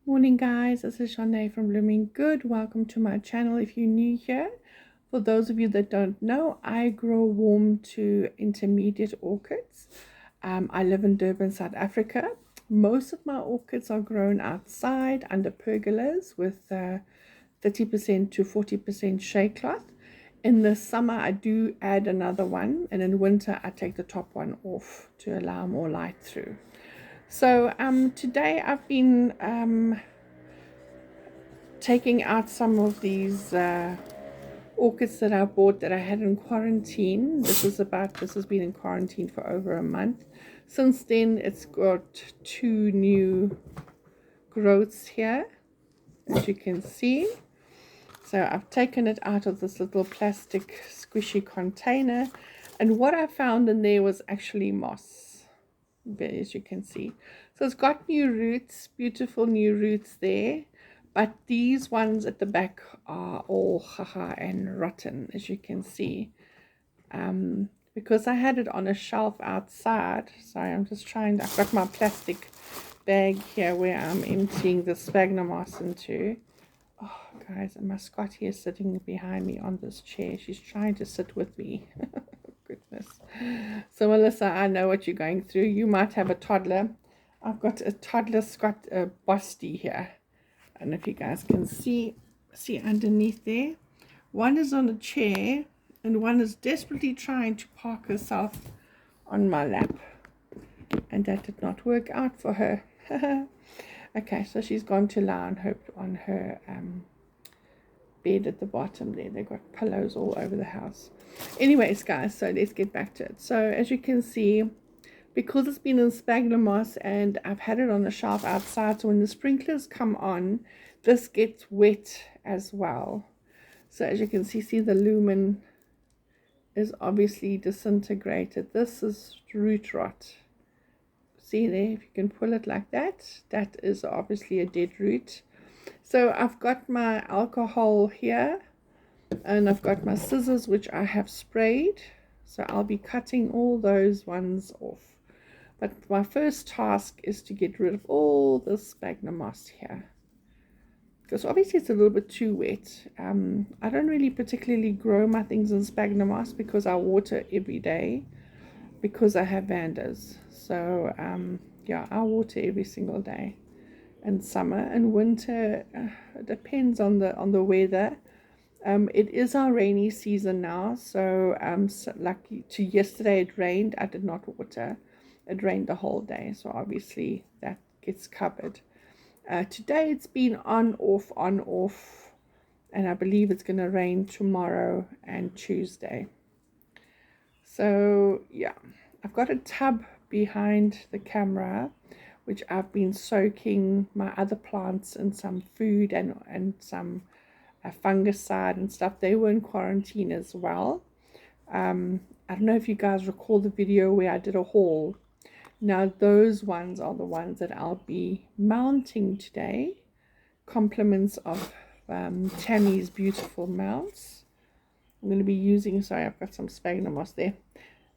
Morning guys, this is Shanae from Blooming Good. Welcome to my channel if you're new here. For those of you that don't know, I grow warm to intermediate orchids. I live in Durban, South Africa. Most of my orchids are grown outside under pergolas with 30% to 40% shade cloth. In the summer I do add another one, and in winter I take the top one off to allow more light through. So today I've been taking out some of these orchids that I bought that I had in quarantine. This has been in quarantine for over a month. Since then it's got two new growths here, as you can see. So I've taken it out of this little plastic squishy container, and what I found in there was actually moss, as you can see. So it's got new roots, beautiful new roots there, but these ones at the back are all haha and rotten, as you can see. Because I had it on a shelf outside. Sorry, I've got my plastic bag here where I'm emptying the sphagnum moss into. Oh guys, and my Scott here sitting behind me on this chair. She's trying to sit with me. Goodness. So Melissa, I know what you're going through. You might have a toddler. I've got a toddler Scott Bosty here. I don't know if you guys can see underneath there. One is on a chair and one is desperately trying to park herself on my lap, and that did not work out for her. Okay, so she's gone to lie on her bed at the bottom there. They've got pillows all over the house. Anyways guys, so let's get back to it. So as you can see, because it's been in sphagnum moss and I've had it on the shelf outside, so when the sprinklers come on, this gets wet as well. So as you can see the lumen is obviously disintegrated. This is root rot. See there, if you can pull it like that, that is obviously a dead root. So I've got my alcohol here, and I've got my scissors which I have sprayed, so I'll be cutting all those ones off. But my first task is to get rid of all this sphagnum moss here, because obviously it's a little bit too wet. I don't really particularly grow my things in sphagnum moss because I water every day, because I have vandas. So yeah, I water every single day in summer. And winter, it depends on the weather. It is our rainy season now, so lucky to yesterday it rained. I did not water. It rained the whole day, so obviously that gets covered. Today it's been on off, and I believe it's going to rain tomorrow and Tuesday. So yeah, I've got a tub behind the camera which I've been soaking my other plants in some food and some fungicide and stuff. They were in quarantine as well. I don't know if you guys recall the video where I did a haul. Now those ones are the ones that I'll be mounting today. Compliments of Tammy's beautiful mounts. I'm going to be using, sorry, I've got some sphagnum moss there.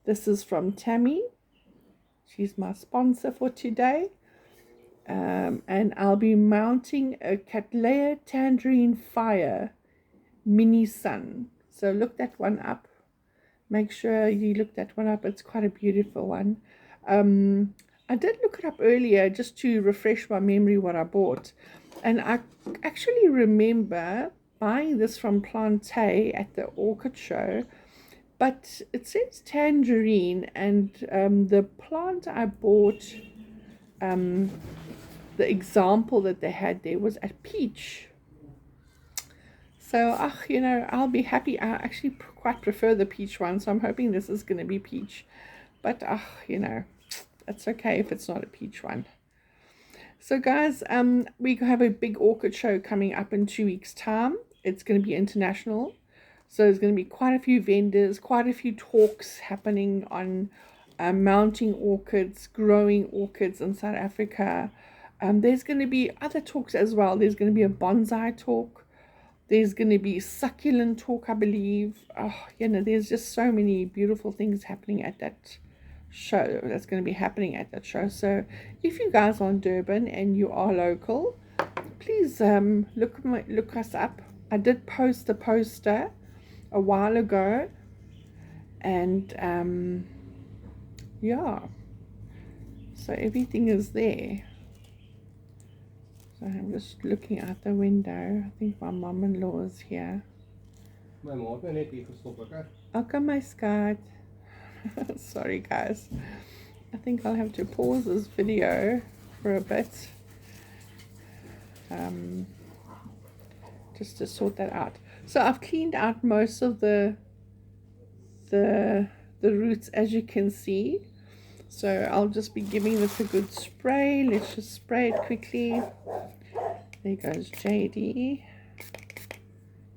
This is from Tammy. She's my sponsor for today. And I'll be mounting a Cattleya Tangerine Fire Mini Sun. So look that one up. Make sure you look that one up. It's quite a beautiful one. I did look it up earlier just to refresh my memory what I bought. And I actually remember buying this from Plante at the Orchid show. But it says tangerine, and the plant I bought, the example that they had there was a peach. So, you know, I'll be happy. I actually quite prefer the peach one, so I'm hoping this is going to be peach. But, you know, it's okay if it's not a peach one. So, guys, we have a big orchid show coming up in 2 weeks' time. It's going to be international. So there's going to be quite a few vendors, quite a few talks happening on mounting orchids, growing orchids in South Africa. There's going to be other talks as well. There's going to be a bonsai talk. There's going to be succulent talk, I believe. Oh, you know, there's just so many beautiful things happening at that show. That's going to be happening at that show. So if you guys are in Durban and you are local, please look us up. I did post a poster a while ago, and yeah, so everything is there. So I'm just looking out the window. I think my mom-in-law is here. Okay, my Scott. Sorry guys, I think I'll have to pause this video for a bit, just to sort that out. So I've cleaned out most of the roots, as you can see. So I'll just be giving this a good spray. Let's just spray it quickly. There goes JD.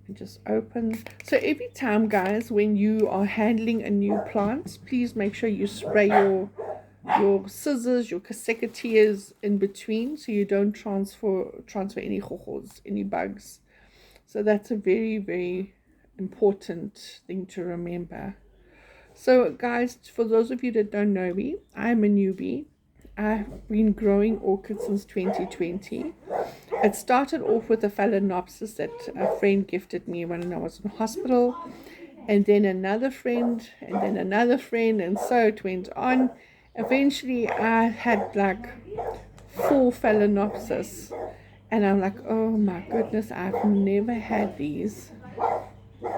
And just open. So every time, guys, when you are handling a new plant, please make sure you spray your scissors, your secateurs in between, so you don't transfer any hohos, any bugs. So that's a very, very important thing to remember. So guys, for those of you that don't know me, I'm a newbie. I've been growing orchids since 2020. It started off with a phalaenopsis that a friend gifted me when I was in hospital, and then another friend, and then another friend, and so it went on. Eventually I had like 4 phalaenopsis, and I'm like, oh my goodness, I've never had these.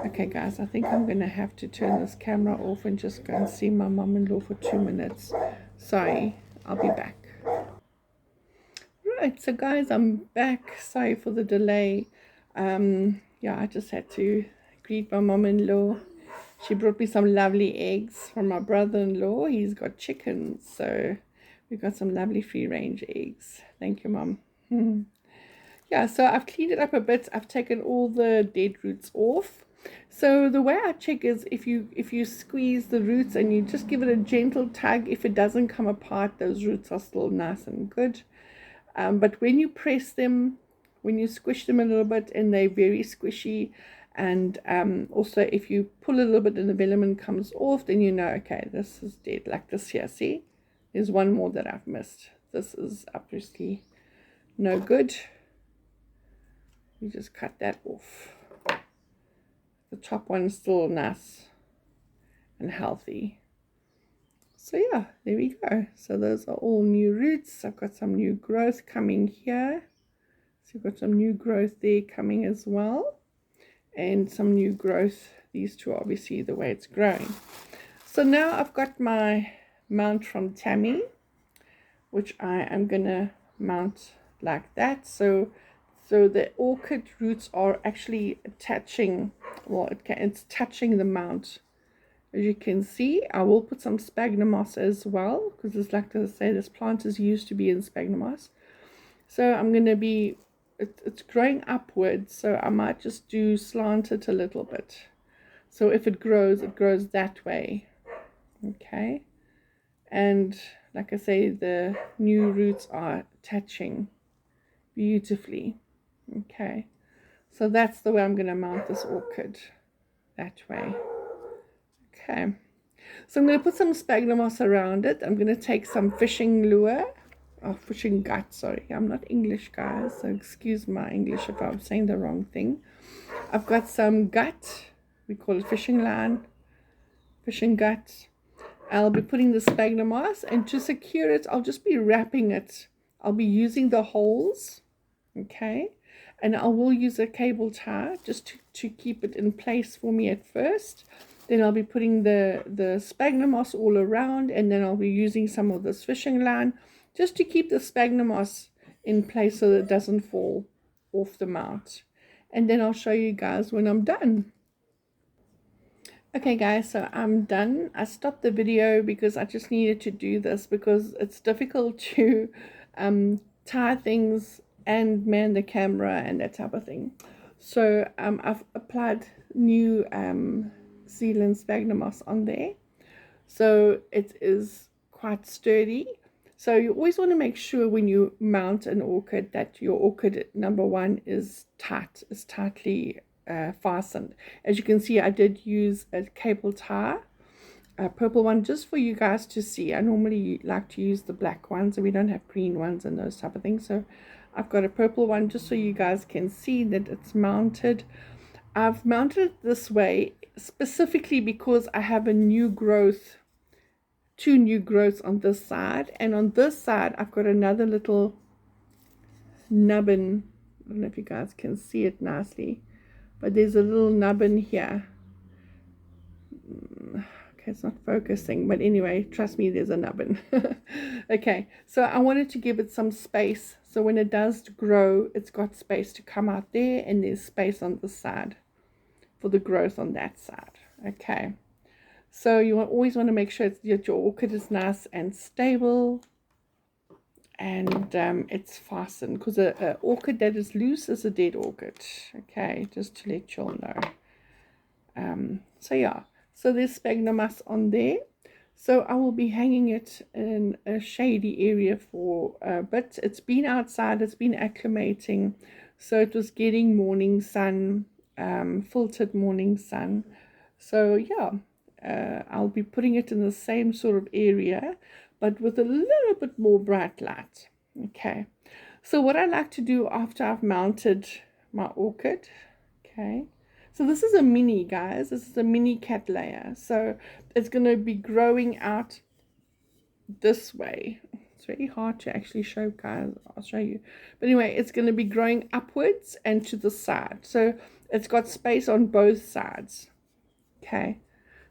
Okay guys, I think I'm gonna have to turn this camera off and just go and see my mom-in-law for 2 minutes. Sorry, I'll be back. Right, so guys, I'm back. Sorry for the delay. Yeah, I just had to greet my mom-in-law. She brought me some lovely eggs from my brother-in-law. He's got chickens, so we got some lovely free-range eggs. Thank you, Mom. Yeah, so I've cleaned it up a bit. I've taken all the dead roots off. So the way I check is if you squeeze the roots and you just give it a gentle tug, if it doesn't come apart, those roots are still nice and good. But when you press them, when you squish them a little bit, and they're very squishy, and also if you pull a little bit and the velamen comes off, then you know, okay, this is dead. Like this here, see, there's one more that I've missed. This is obviously no good. You just cut that off. The top one's still nice and healthy. So yeah, there we go. So those are all new roots. I've got some new growth coming here. So we've got some new growth there coming as well. And some new growth. These two are obviously the way it's growing. So now I've got my mount from Tammy, which I am going to mount like that. So the orchid roots are actually attaching, well, it's touching the mount. As you can see, I will put some sphagnum moss as well, because it's like I say, this plant is used to be in sphagnum moss. So I'm going to be, it's growing upwards, so I might just do slant it a little bit. So if it grows that way. Okay. And like I say, the new roots are attaching beautifully. Okay. So that's the way I'm going to mount this orchid, that way. Okay, so I'm going to put some sphagnum moss around it. I'm going to take some fishing lure, fishing gut, sorry. I'm not English, guys, so excuse my English if I'm saying the wrong thing. I've got some gut, we call it fishing line, fishing gut. I'll be putting the sphagnum moss, and to secure it, I'll just be wrapping it. I'll be using the holes, okay, and I will use a cable tie just to keep it in place for me at first. Then I'll be putting the sphagnum moss all around, and then I'll be using some of this fishing line just to keep the sphagnum moss in place so that it doesn't fall off the mount. And then I'll show you guys when I'm done. Okay guys, so I'm done. I stopped the video because I just needed to do this because it's difficult to tie things and man the camera and that type of thing. So I've applied new Zealand sphagnum moss on there, so it is quite sturdy. So you always want to make sure when you mount an orchid that your orchid, number one, is tightly fastened. As you can see, I did use a cable tie, a purple one, just for you guys to see. I normally like to use the black ones, and we don't have green ones and those type of things, so I've got a purple one just so you guys can see that it's mounted. I've mounted it this way specifically because I have a new growth, two new growths on this side, and on this side I've got another little nubbin. I don't know if you guys can see it nicely, but there's a little nubbin here. Okay, it's not focusing, but anyway, trust me, there's a nubbin. Okay, so I wanted to give it some space, so when it does grow, it's got space to come out there, and there's space on this side for the growth on that side. Okay, so you always want to make sure that your orchid is nice and stable, and it's fastened, because an orchid that is loose is a dead orchid. Okay, just to let you all know. So yeah, so there's sphagnum moss on there. So I will be hanging it in a shady area for a bit. It's been outside, it's been acclimating, so it was getting morning sun, filtered morning sun. So yeah, I'll be putting it in the same sort of area, but with a little bit more bright light. Okay, so what I like to do after I've mounted my orchid, okay, so this is a mini, guys. This is a mini cattleya. So it's going to be growing out this way. It's very hard to actually show, guys. I'll show you. But anyway, it's going to be growing upwards and to the side. So it's got space on both sides. Okay.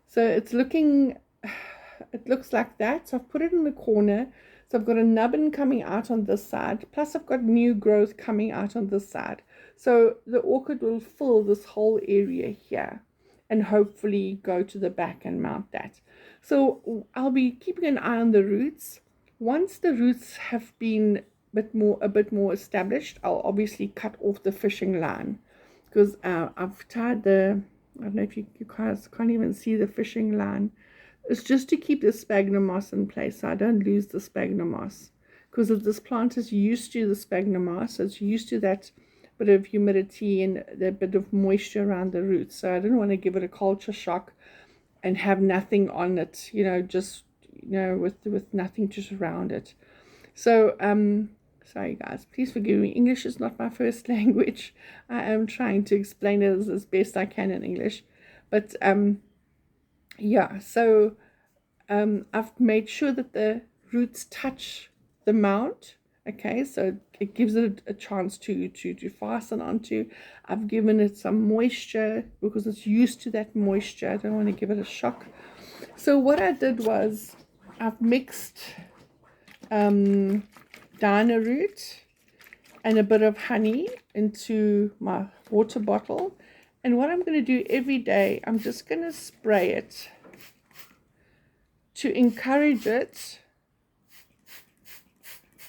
So it's looking, it looks like that. So I've put it in the corner. So I've got a nubbin coming out on this side. Plus I've got new growth coming out on this side. So the orchid will fill this whole area here and hopefully go to the back and mount that. So I'll be keeping an eye on the roots. Once the roots have been a bit more established, I'll obviously cut off the fishing line, because I've tied the, I don't know if you guys can't even see the fishing line. It's just to keep the sphagnum moss in place so I don't lose the sphagnum moss, because this plant is used to the sphagnum moss. It's used to that bit of humidity and the bit of moisture around the roots. So I don't want to give it a culture shock and have nothing on it, just with nothing to surround it. So sorry guys, please forgive me. English is not my first language. I am trying to explain it as best I can in English, but yeah, so I've made sure that the roots touch the mount. Okay, so it gives it a chance to fasten onto. I've given it some moisture because it's used to that moisture. I don't want to give it a shock. So what I did was I've mixed Dina root and a bit of honey into my water bottle. And what I'm going to do every day, I'm just going to spray it to encourage it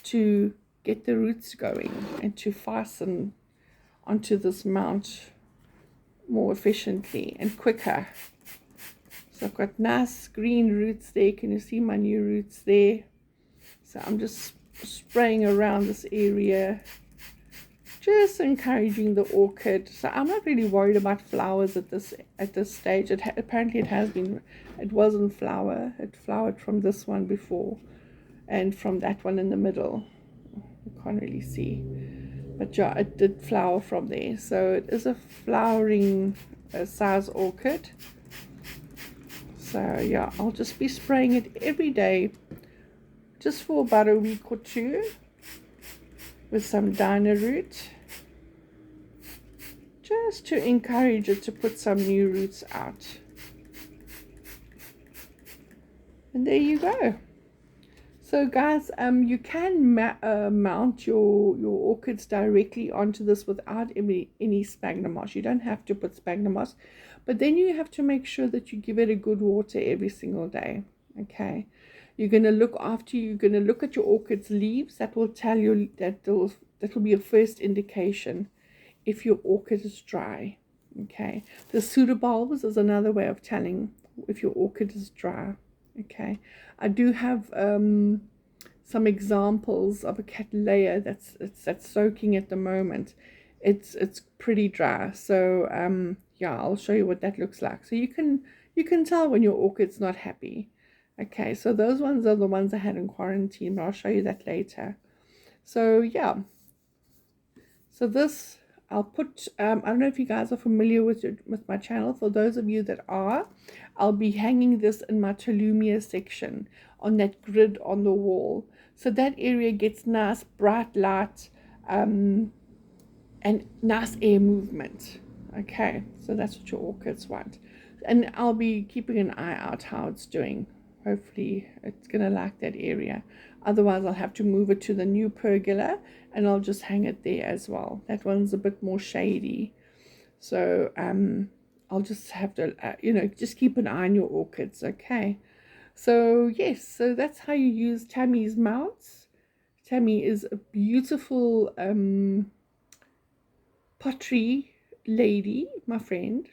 to get the roots going and to fasten onto this mount more efficiently and quicker. So I've got nice green roots there. Can you see my new roots there? So I'm just spraying around this area, just encouraging the orchid. So I'm not really worried about flowers at this stage. Apparently it was in flower. It flowered from this one before and from that one in the middle. I can't really see, but yeah, it did flower from there. So it is a flowering size orchid. So yeah, I'll just be spraying it every day just for about a week or two with some Dina root, just to encourage it to put some new roots out. And there you go. So guys, you can mount your orchids directly onto this without any sphagnum moss. You don't have to put sphagnum moss, but then you have to make sure that you give it a good water every single day. Okay, you're going to look at your orchid's leaves. That will tell you that will be a first indication if your orchid is dry. Okay, the pseudobulbs is another way of telling if your orchid is dry. Okay, I do have some examples of a cattleya that's soaking at the moment. It's pretty dry, so yeah, I'll show you what that looks like. So you can tell when your orchid's not happy. Okay, so those ones are the ones I had in quarantine, but I'll show you that later. So yeah, So this, I'll put, I don't know if you guys are familiar with my channel. For those of you that are, I'll be hanging this in my Tolumia section on that grid on the wall. So that area gets nice bright light and nice air movement. Okay, so that's what your orchids want. And I'll be keeping an eye out how it's doing. Hopefully it's going to like that area. Otherwise I'll have to move it to the new pergola and I'll just hang it there as well. That one's a bit more shady. So I'll just have to, just keep an eye on your orchids, okay? So yes, so that's how you use Tammy's mounts. Tammy is a beautiful pottery lady, my friend.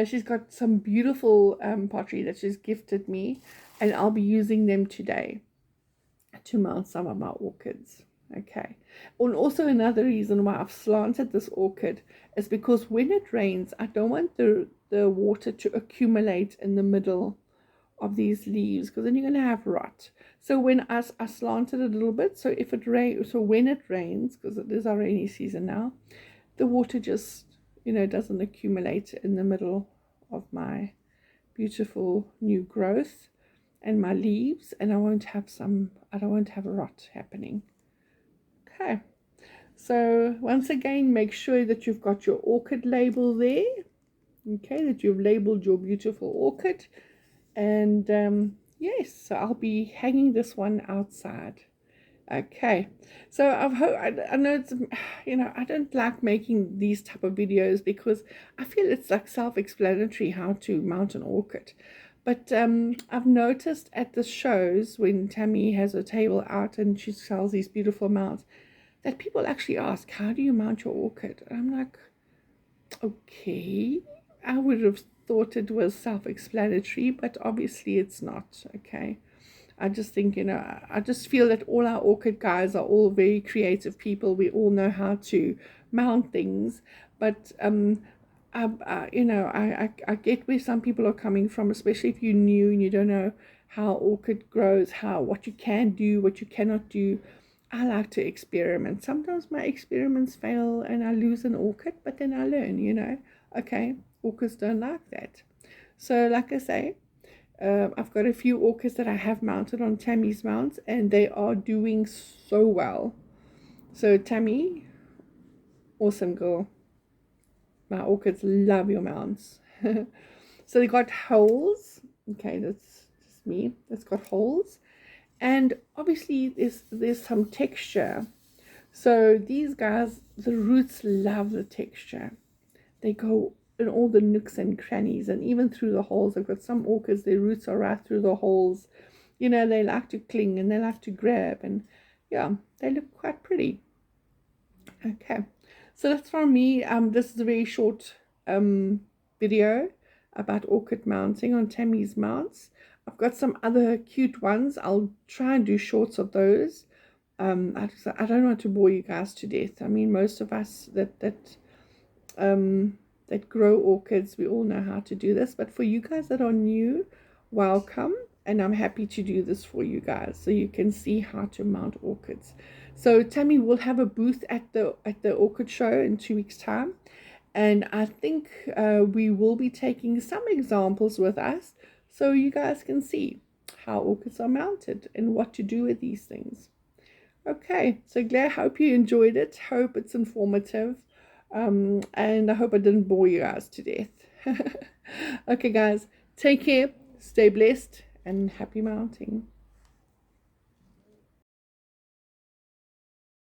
She's got some beautiful pottery that she's gifted me, and I'll be using them today to mount some of my orchids. Okay, and also another reason why I've slanted this orchid is because when it rains, I don't want the water to accumulate in the middle of these leaves, because then you're going to have rot. So when I slanted it a little bit, so if it rains, so when it rains, because it is our rainy season now, the water just doesn't accumulate in the middle of my beautiful new growth and my leaves, and I don't want to have a rot happening. Okay, so once again, make sure that you've got your orchid label there. Okay, that you've labeled your beautiful orchid. And yes, so I'll be hanging this one outside. Okay, so I know it's, I don't like making these type of videos because I feel it's like self-explanatory how to mount an orchid. But I've noticed at the shows when Tammy has a table out and she sells these beautiful mounts, that people actually ask, how do you mount your orchid? And I'm like, okay, I would have thought it was self-explanatory, but obviously it's not. Okay, I just think, I just feel that all our orchid guys are all very creative people. We all know how to mount things, but I get where some people are coming from, especially if you're new and you don't know how orchid grows, what you can do, what you cannot do. I like to experiment. Sometimes my experiments fail and I lose an orchid, but then I learn, okay, orchids don't like that. So like I say, I've got a few orchids that I have mounted on Tammy's mounts, and they are doing so well. So Tammy, awesome girl. My orchids love your mounts. So they got holes. Okay, that's just me. It's got holes. And obviously there's some texture. So these guys, the roots love the texture. They go in all the nooks and crannies and even through the holes. I've got some orchids, their roots are right through the holes. They like to cling and they like to grab, and yeah, they look quite pretty. Okay, so that's from me. This is a very short video about orchid mounting on Tammy's mounts. I've got some other cute ones. I'll try and do shorts of those. I don't want to bore you guys to death. I mean, most of us that grow orchids, we all know how to do this. But for you guys that are new, welcome. And I'm happy to do this for you guys so you can see how to mount orchids. So Tammy will have a booth at the orchid show in 2 weeks time, and I think we will be taking some examples with us so you guys can see how orchids are mounted and what to do with these things. Okay, so glad, hope you enjoyed it, hope it's informative, and I hope I didn't bore you guys to death. Okay guys, take care, stay blessed, and happy mounting.